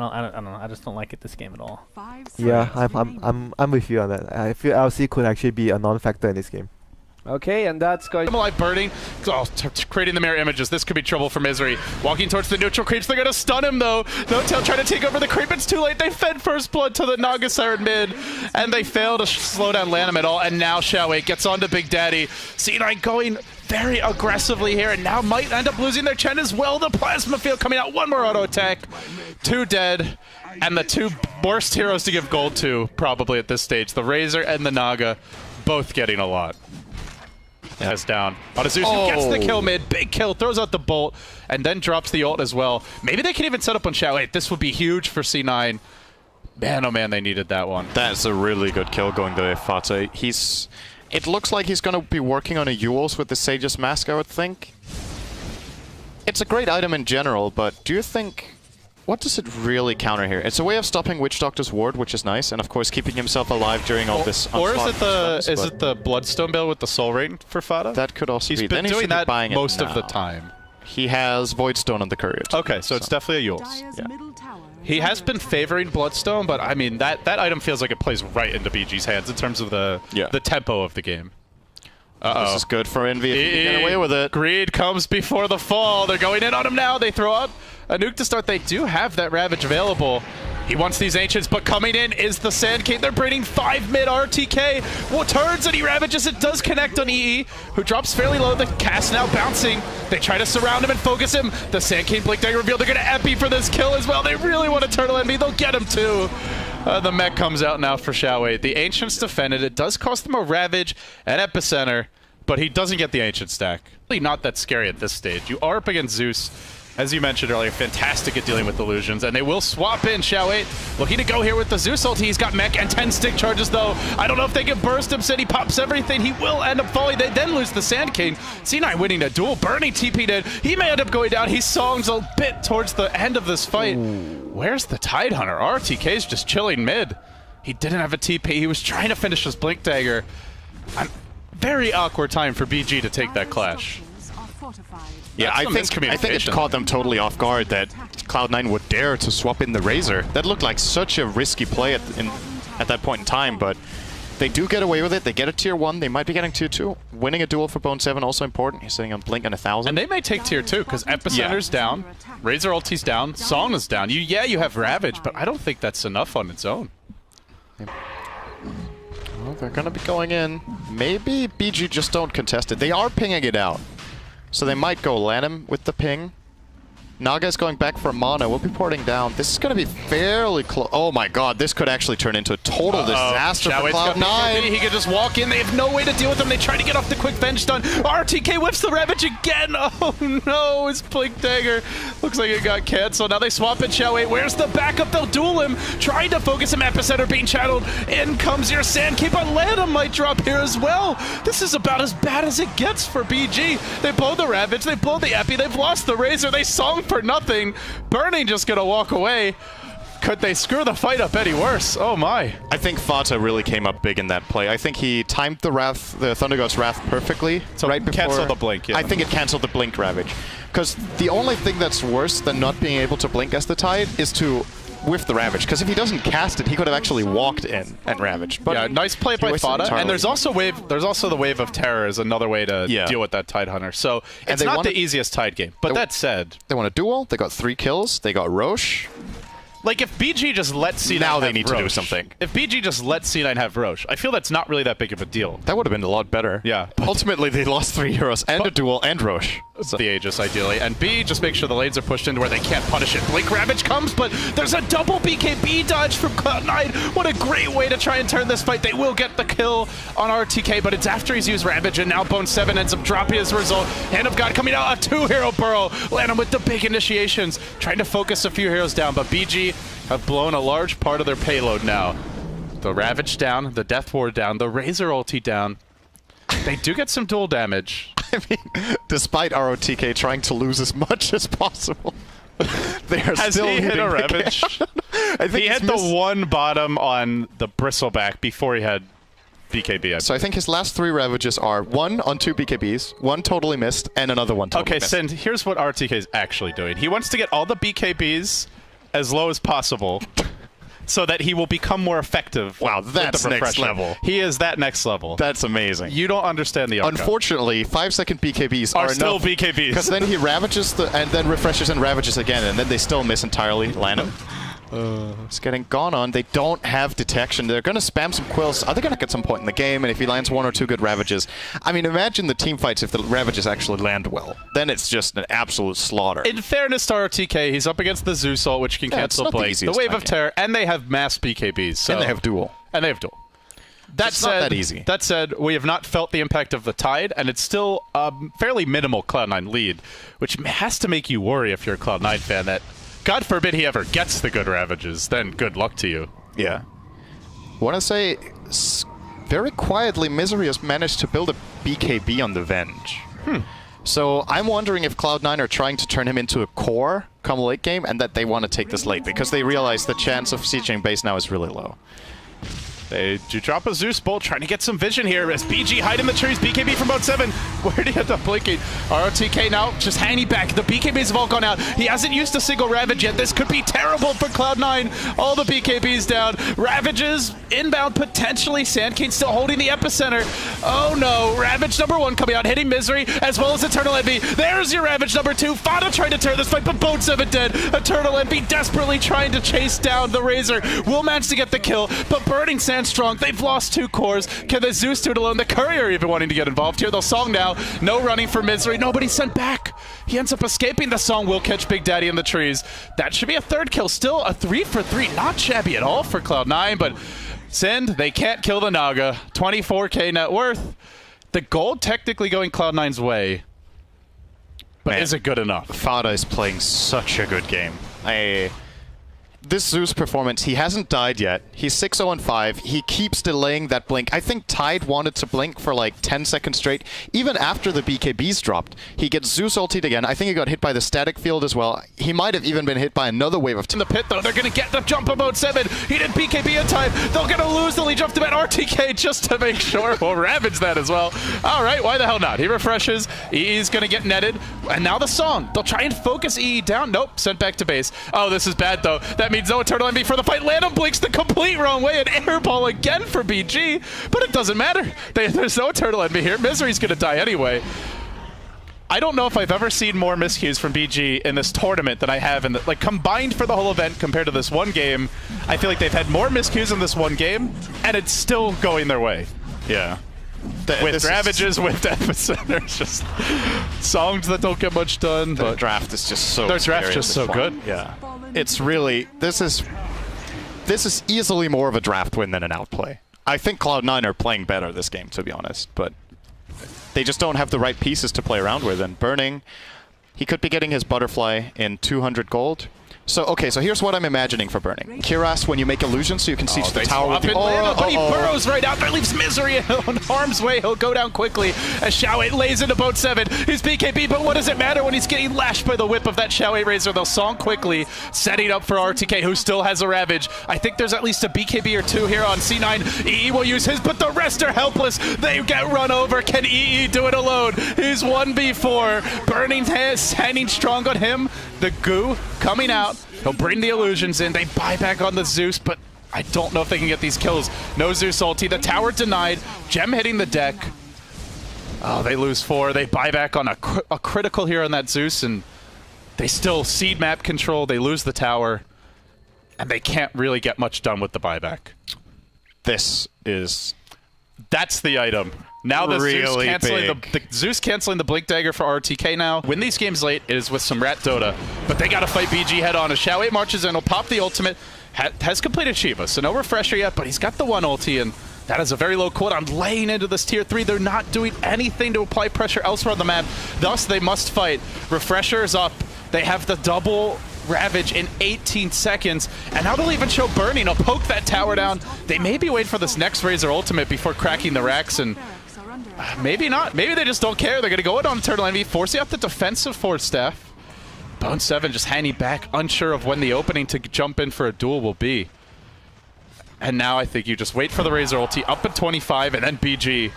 I don't know. I just don't like it this game at all. Yeah, I'm with you on that. I feel LC could actually be a non-factor in this game. Okay, and that's going. Alive burning. Oh, creating the mirror images. This could be trouble for Misery. Walking towards the neutral creeps. They're gonna stun him though. No Tail trying to take over the creep. It's too late. They fed first blood to the Naga Siren mid, and they fail to slow down Lanham at all. And now Xiao gets onto Big Daddy. C9 going very aggressively here, and now might end up losing their Chen as well. The Plasma Field coming out. One more auto attack. 2 dead, and the 2 worst heroes to give gold to probably at this stage. The Razor and the Naga, both getting a lot. Has down. Zeus gets the kill mid, big kill, throws out the bolt, and then drops the ult as well. Maybe they can even set up on Xiao. This would be huge for C9. Man, oh man, they needed that one. That's a really good kill going to Fata. It looks like he's going to be working on a Yules with the Sage's Mask, I would think. It's a great item in general, but do you think... What does it really counter here? It's a way of stopping Witch Doctor's ward, which is nice, and of course keeping himself alive during all this. Or is it the Bloodstone build with the Soul Ring for Fata? That could also be. He's been doing that most of the time. He has Voidstone on the courier. Okay, so it's definitely a Yules. Yeah. He has been favoring Bloodstone, but I mean that item feels like it plays right into BG's hands in terms of the tempo of the game. This is good for Envy if he can get away with it. Greed comes before the fall. They're going in on him now. They throw out a nuke to start. They do have that Ravage available. He wants these Ancients, but coming in is the Sand King. They're bringing 5 mid RTK. Well, turns and he ravages. It does connect on EE, who drops fairly low. The cast now bouncing. They try to surround him and focus him. The Sand King Blink Dagger reveal. They're going to epi for this kill as well. They really want to Turtle Envy. They'll get him too. The mech comes out now for Xiao. The Ancients defended. It does cost them a Ravage and Epicenter, but he doesn't get the Ancient stack. Really not that scary at this stage. You are up against Zeus. As you mentioned earlier, fantastic at dealing with illusions, and they will swap in. Xiao looking to go here with the Zeus ult. He's got mech and 10 stick charges, though. I don't know if they can burst him. Said he pops everything. He will end up falling. They then lose the Sand King. C9 winning a duel. Burning TP'd in. He may end up going down. He songs a bit towards the end of this fight. Ooh. Where's the Tidehunter? RTK's just chilling mid. He didn't have a TP. He was trying to finish his Blink Dagger. Very awkward time for BG to take that clash. Yeah, I think it caught them totally off guard that Cloud9 would dare to swap in the Razor. That looked like such a risky play at that point in time, but they do get away with it. They get a tier 1. They might be getting tier 2. Winning a duel for Bone 7 also important. He's sitting on Blink and 1,000. And they may take tier 2 because Epicenter's down, Razor ulti's down, Song is down. You have Ravage, but I don't think that's enough on its own. Well, they're going to be going in. Maybe BG just don't contest it. They are pinging it out. So they might go Lanham with the ping. Naga's going back for mana. We'll be porting down. This is going to be fairly close. Oh my god, this could actually turn into a total disaster for Cloud9. He could just walk in. They have no way to deal with him. They try to get off the quick bench stun. RTK whips the Ravage again. Oh no, his Blink Dagger looks like it got canceled. Now they swap it. Xiao. Where's the backup? They'll duel him. Trying to focus him. Epicenter being channeled. In comes your Sand King, but Lanham might drop here as well. This is about as bad as it gets for BG. They blow the Ravage. They blow the Epi. They've lost the Razor. They song for nothing. Burning just gonna walk away. Could they screw the fight up any worse? Oh my. I think Fata really came up big in that play. I think he timed the Thunder God's Wrath perfectly. So right before, cancel the blink, yeah. I think it canceled the blink Ravage. Because the only thing that's worse than not being able to blink as the Tide is to whiff the Ravage. Because if he doesn't cast it, he could have actually walked in and ravaged. But yeah, nice play by Fata. And there's also the Wave of Terror is another way to deal with that Tidehunter. So it's not the easiest Tide game. But that said, they won a duel. They got 3 kills. They got Roche. Like, if BG just let C9 now they need to do something. If BG just let C9 have Roche, I feel that's not really that big of a deal. That would have been a lot better. Yeah. Ultimately, they lost 3 heroes and a duel and Roche. So. The Aegis, ideally. And B, just make sure the lanes are pushed into where they can't punish it. Blink Ravage comes, but there's a double BKB dodge from Cloud9. What a great way to try and turn this fight. They will get the kill on RTK, but it's after he's used Ravage, and now Bone 7 ends up dropping as a result. Hand of God coming out, a 2-hero burrow. Lanham with the big initiations, trying to focus a few heroes down, but BG have blown a large part of their payload now. The Ravage down, the Death Ward down, the Razor ulti down. They do get some dual damage. I mean, despite ROTK trying to lose as much as possible, they are still hit a Ravage? I think he hit the one bottom on the Bristleback before he had BKB. So I think his last 3 Ravages are 1 on 2 BKBs, 1 totally missed, and another 1 totally missed. Okay, Sind, here's what RTK is actually doing. He wants to get all the BKBs as low as possible so that he will become more effective. Wow, that's next level. He is that next level. That's amazing. You don't understand the outcome. Unfortunately, 5-second BKBs are still enough, BKBs. Because then he ravages and then refreshes and ravages again, and then they still miss entirely. Land him. It's getting gone on. They don't have detection. They're going to spam some quills. Are they going to get some point in the game? And if he lands 1 or 2 good ravages, I mean, imagine the team fights if the ravages actually land well. Then it's just an absolute slaughter. In fairness to RTK, he's up against the Zeus ult, which can cancel Blake, the Wave of Terror, and they have mass BKBs. So. And they have duel. That said, not that easy. That said, we have not felt the impact of the Tide, and it's still a fairly minimal Cloud9 lead, which has to make you worry if you're a Cloud9 fan that, God forbid he ever gets the good ravages, then good luck to you. Yeah. Want to say, very quietly, Misery has managed to build a BKB on the Venge. So I'm wondering if Cloud9 are trying to turn him into a core come late game, and that they want to take this late, because they realize the chance of sieging base now is really low. They do drop a Zeus Bolt, trying to get some vision here as BG hide in the trees. BKB from Boat 7. Where did he end up blinking? ROTK now just hanging back. The BKBs have all gone out. He hasn't used a single Ravage yet. This could be terrible for Cloud9. All the BKBs down. Ravages inbound potentially. Sandking still holding the epicenter. Oh no. Ravage number 1 coming out, hitting Misery as well as Eternal Envy. There's your Ravage number 2. Fada trying to turn this fight, but Boat 7 dead. Eternal Envy desperately trying to chase down the Razor. Will manage to get the kill, but Burning Sand strong. They've lost 2 cores. Can the Zeus do it alone? The Courier even wanting to get involved here. They'll Song now. No running for Misery. Nobody sent back. He ends up escaping. The Song will catch Big Daddy in the trees. That should be a 3rd kill. Still a 3 for 3. Not shabby at all for Cloud9, but Sind, they can't kill the Naga. 24k net worth. The gold technically going Cloud9's way, but is it good enough? Fada is playing such a good game. This Zeus performance, he hasn't died yet. He's 6-0-5. He keeps delaying that blink. I think Tide wanted to blink for like 10 seconds straight. Even after the BKBs dropped, he gets Zeus ulted again. I think he got hit by the static field as well. He might have even been hit by another wave of... In the pit, though, they're going to get the jump about 7. He did BKB in time. They're going to lose the lead jump to bet RTK just to make sure. We'll ravage that as well. All right, why the hell not? He refreshes. EE's going to get netted. And now the Song. They'll try and focus EE down. Nope, sent back to base. Oh, this is bad, though. That means no Eternal Envy for the fight. Landon blinks the complete wrong way. An airball again for BG. But it doesn't matter. There's no Eternal Envy here. Misery's going to die anyway. I don't know if I've ever seen more miscues from BG in this tournament than I have in the, like, combined for the whole event compared to this one game. I feel like they've had more miscues in this one game, and it's still going their way. Yeah. With ravages, with epicenters, just songs that don't get much done. The but draft is just so their draft's just so good. Yeah. It's really, this is easily more of a draft win than an outplay. I think Cloud9 are playing better this game, to be honest, but they just don't have the right pieces to play around with. And Burning, he could be getting his butterfly in 200 gold. So, okay, so here's what I'm imagining for Burning. Kiras, when you make illusions, so you can siege the tower with the... But he burrows right out there, leaves Misery in harm's way. He'll go down quickly as Xiao8 lays into Boat 7. He's BKB, but what does it matter when he's getting lashed by the whip of that Xiao8 Razor? They'll Song quickly, setting up for RTK, who still has a Ravage. I think there's at least a BKB or 2 here on C9. EE will use his, but the rest are helpless. They get run over. Can EE do it alone? He's 1v4. Burning standing strong on him. The goo coming out. He'll bring the illusions in. They buy back on the Zeus, but I don't know if they can get these kills. No Zeus ulti. The tower denied. Gem hitting the deck. Oh, they lose 4. They buy back on a critical here on that Zeus, and they still seed map control. They lose the tower, and they can't really get much done with the buyback. That's the item. Now the really Zeus canceling the Blink Dagger for RTK now. Win these games late, it is with some Rat Dota, but they got to fight BG head on. As Xiao8 marches in, he'll pop the ultimate. Has completed Shiva, so no refresher yet, but he's got the 1 ulti, and that is a very low cooldown. Laying into this tier 3, they're not doing anything to apply pressure elsewhere on the map. Thus, they must fight. Refresher is up. They have the double Ravage in 18 seconds, and now they'll even show Burning. He'll poke that tower down. They maybe wait for this next Razor ultimate before cracking the racks, and maybe not. Maybe they just don't care. They're going to go in on Eternal Envy, forcing out the defensive Force Staff. Bone 7 just hanging back, unsure of when the opening to jump in for a duel will be. And now I think you just wait for the Razor ulti up at 25, and then BG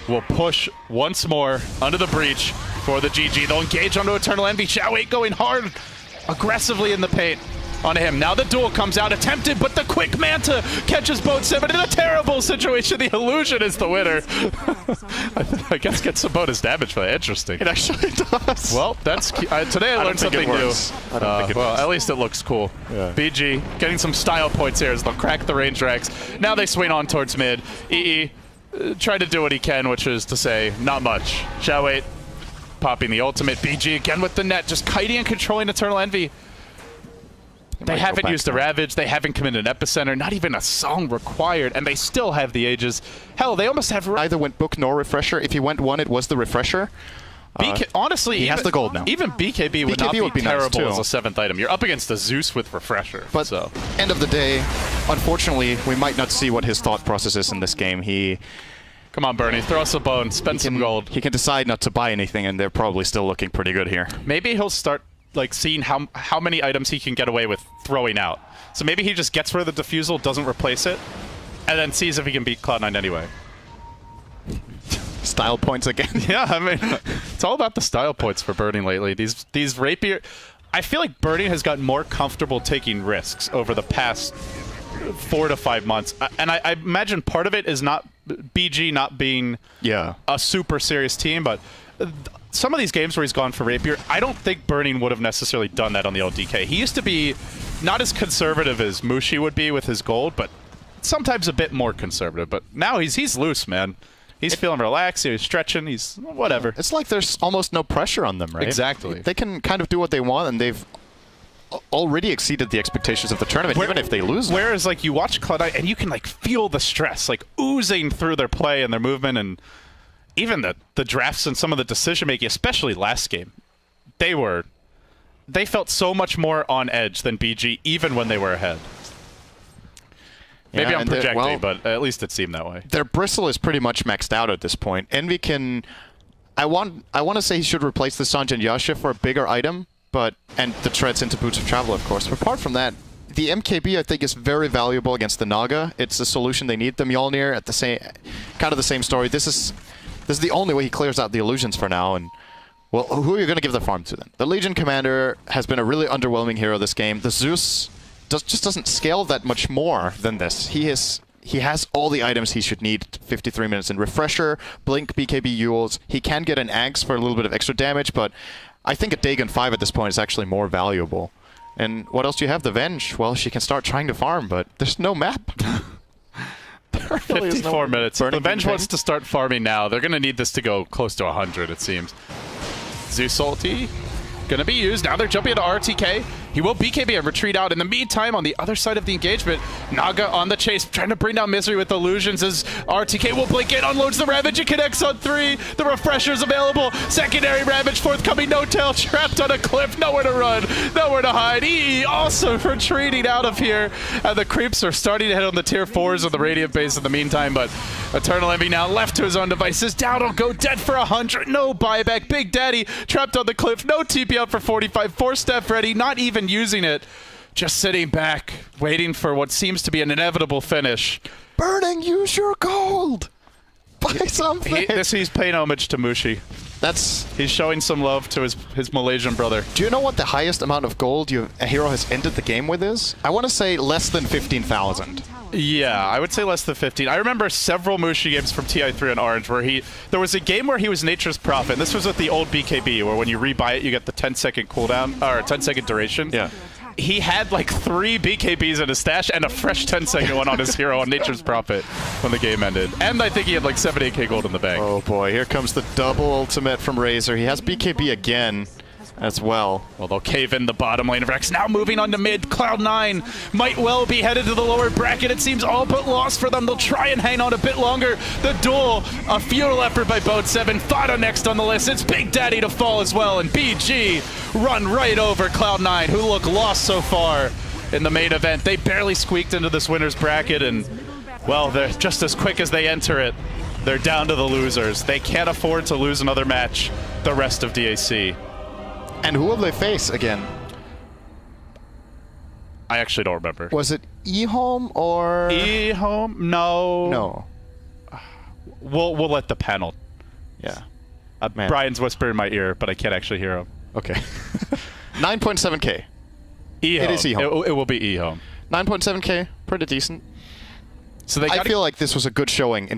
will push once more under the breach for the GG. They'll engage onto Eternal Envy. Xiao8 going hard, aggressively in the paint. on him. Now the duel comes out, attempted, but the quick Manta catches Boat7 in a terrible situation. The illusion is the winner. I guess gets some bonus damage for that. Interesting. It actually does. Well, that's today I learned something new. I don't think it well, works. at least it looks cool. Yeah. BG getting some style points here as they'll crack the range racks. Now they swing on towards mid. EE tried to do what he can, which is to say, not much. Shall wait. Popping the ultimate. BG again with the net, just kiting and controlling Eternal Envy. They haven't used the Ravage, they haven't committed an Epicenter, not even a song required, and they still have the Aegis. Hell, they almost have... Either went Book nor Refresher. If he went one, it was the Refresher. Honestly, he has the gold now. Even BKB would not be terrible nice as a 7th item. You're up against a Zeus with Refresher. But so. End of the day, unfortunately, we might not see what his thought process is in this game. Come on, Bernie, throw us a bone, spend some gold. He can decide not to buy anything, and they're probably still looking pretty good here. Maybe he'll start like seeing how many items he can get away with throwing out. So maybe he just gets rid of the Diffusal, doesn't replace it, and then sees if he can beat Cloud9 anyway. Style points again. Yeah, I mean, it's all about the style points for Burning lately. These Rapier... I feel like Burning has gotten more comfortable taking risks over the past 4 to 5 months. And I imagine part of it is not BG not being a super serious team, but some of these games where he's gone for Rapier, I don't think Burning would have necessarily done that on the LDK. He used to be not as conservative as Mushi would be with his gold, but sometimes a bit more conservative. But now he's loose, man. He's feeling relaxed, he's stretching, he's whatever. It's like there's almost no pressure on them, right? Exactly. They can kind of do what they want, and they've already exceeded the expectations of the tournament, even if they lose. Whereas, like, you watch Cloud9 and you can, like, feel the stress, like, oozing through their play and their movement, and even the drafts and some of the decision-making, especially last game. They felt so much more on edge than BG, even when they were ahead. Maybe I'm projecting, but at least it seemed that way. Their bristle is pretty much maxed out at this point. Envy can... I want to say he should replace the Sanjin Yasha for a bigger item, and the treads into Boots of Travel, of course. But apart from that, the MKB, I think, is very valuable against the Naga. It's the solution they need. The Mjolnir, at the same... kind of the same story. This is the only way he clears out the illusions for now, and... Well, who are you going to give the farm to, then? The Legion Commander has been a really underwhelming hero this game. The Zeus... just doesn't scale that much more than this. He has all the items he should need. 53 minutes in Refresher, Blink, BKB Yules. He can get an Axe for a little bit of extra damage, but I think a Dagon 5 at this point is actually more valuable. And what else do you have? The Venge. Well, she can start trying to farm, but there's no map. 54 minutes. The Venge wants to start farming now. They're going to need this to go close to 100, it seems. Zeus ulti. Gonna be used. Now they're jumping into RTK. He will BKB and retreat out. In the meantime, on the other side of the engagement, Naga on the chase, trying to bring down Misery with illusions as RTK will blink in, unloads the Ravage, it connects on 3. The Refresher's available. Secondary Ravage forthcoming, no tail, trapped on a cliff, nowhere to run, nowhere to hide. EE also retreating out of here. And the creeps are starting to hit on the tier 4s of the Radiant base in the meantime, but Eternal Envy now left to his own devices. Down will go dead for 100. No buyback. Big Daddy trapped on the cliff. No TP out for 45. 4-step ready. Not even using it. Just sitting back, waiting for what seems to be an inevitable finish. Burning, use your gold! Buy something! He's paying homage to Mushi. He's showing some love to his Malaysian brother. Do you know what the highest amount of gold a hero has ended the game with is? I want to say less than 15,000. Yeah, I would say less than 15. I remember several Mushi games from TI3 and Orange where there was a game where he was Nature's Prophet. And this was with the old BKB, where when you rebuy it, you get the 10-second cooldown, or 10-second duration. Yeah. He had like 3 BKBs in his stash and a fresh 10-second one on his hero on Nature's Prophet when the game ended. And I think he had like 7-8k gold in the bank. Oh boy, here comes the double ultimate from Razor. He has BKB again as well. Well, they'll cave in the bottom lane of Rex. Now moving on to mid. Cloud9 might well be headed to the lower bracket. It seems all but lost for them. They'll try and hang on a bit longer. The duel, a futile effort by Boat7. Fada next on the list. It's Big Daddy to fall as well. And BG run right over Cloud9, who look lost so far in the main event. They barely squeaked into this winner's bracket, and, well, they're just as quick as they enter it. They're down to the losers. They can't afford to lose another match the rest of DAC. And who will they face again? I actually don't remember. Was it eHome or... eHome? No. No. We'll let the panel. Yeah. Brian's whispering in my ear, but I can't actually hear him. Okay. 9.7k. E-home. It is E-home. It will be E-home. 9.7k, pretty decent. So they I feel like this was a good showing in